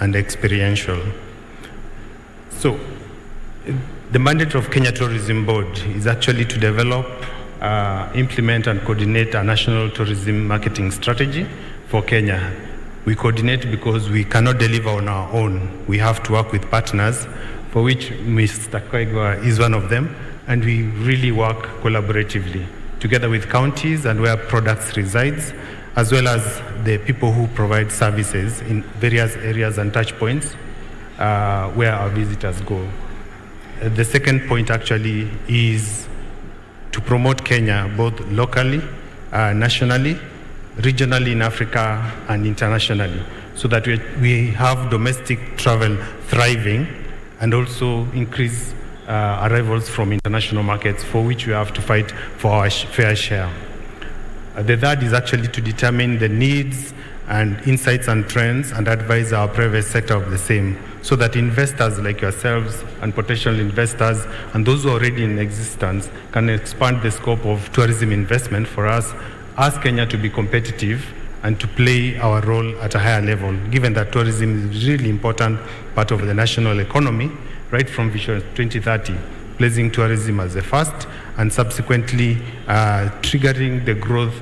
and experiential. So, the mandate of Kenya Tourism Board is actually to develop, implement and coordinate a national tourism marketing strategy for Kenya. We coordinate because we cannot deliver on our own. We have to work with partners, for which Mr. Koigwa is one of them, and we really work collaboratively together with counties and where products resides, as well as the people who provide services in various areas and touch points where our visitors go. The second point actually is to promote Kenya both locally, nationally, regionally in Africa and internationally, so that we have domestic travel thriving and also increase arrivals from international markets, for which we have to fight for our fair share. The third is actually to determine the needs and insights and trends and advise our private sector of the same, so that investors like yourselves and potential investors and those who are already in existence can expand the scope of tourism investment for us, ask Kenya to be competitive and to play our role at a higher level, given that tourism is a really important part of the national economy, right from Vision 2030, placing tourism as the first and subsequently triggering the growth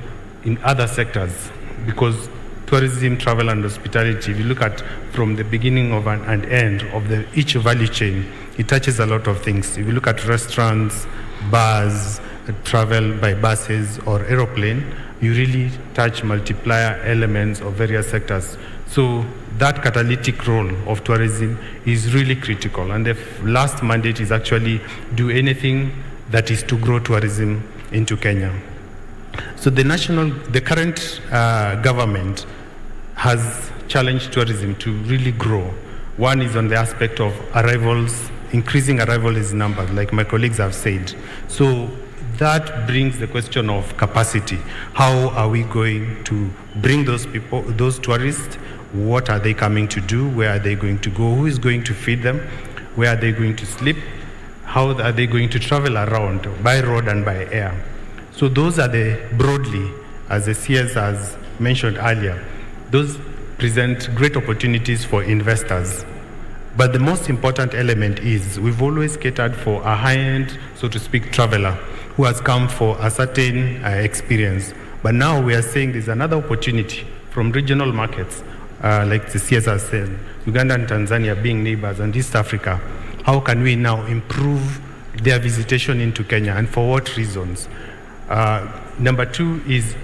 in other sectors. Because tourism, travel and hospitality, if you look at from the beginning of and end of each value chain, it touches a lot of things. If you look at restaurants, bars, travel by buses or aeroplane, you really touch multiplier elements of various sectors. So that catalytic role of tourism is really critical. And the last mandate is actually do anything that is to grow tourism into Kenya. So the current government has challenged tourism to really grow. One is on the aspect of arrivals, increasing arrivals numbers, like my colleagues have said. So that brings the question of capacity. How are we going to bring those people, those tourists? What are they coming to do? Where are they going to go? Who is going to feed them? Where are they going to sleep? How are they going to travel around by road and by air? So those are broadly, as the CS has mentioned earlier, those present great opportunities for investors. But the most important element is we've always catered for a high-end, so to speak, traveler who has come for a certain experience. But now we are saying there's another opportunity from regional markets, like the CS has said, Uganda and Tanzania being neighbors, and East Africa. How can we now improve their visitation into Kenya, and for what reasons? Number two is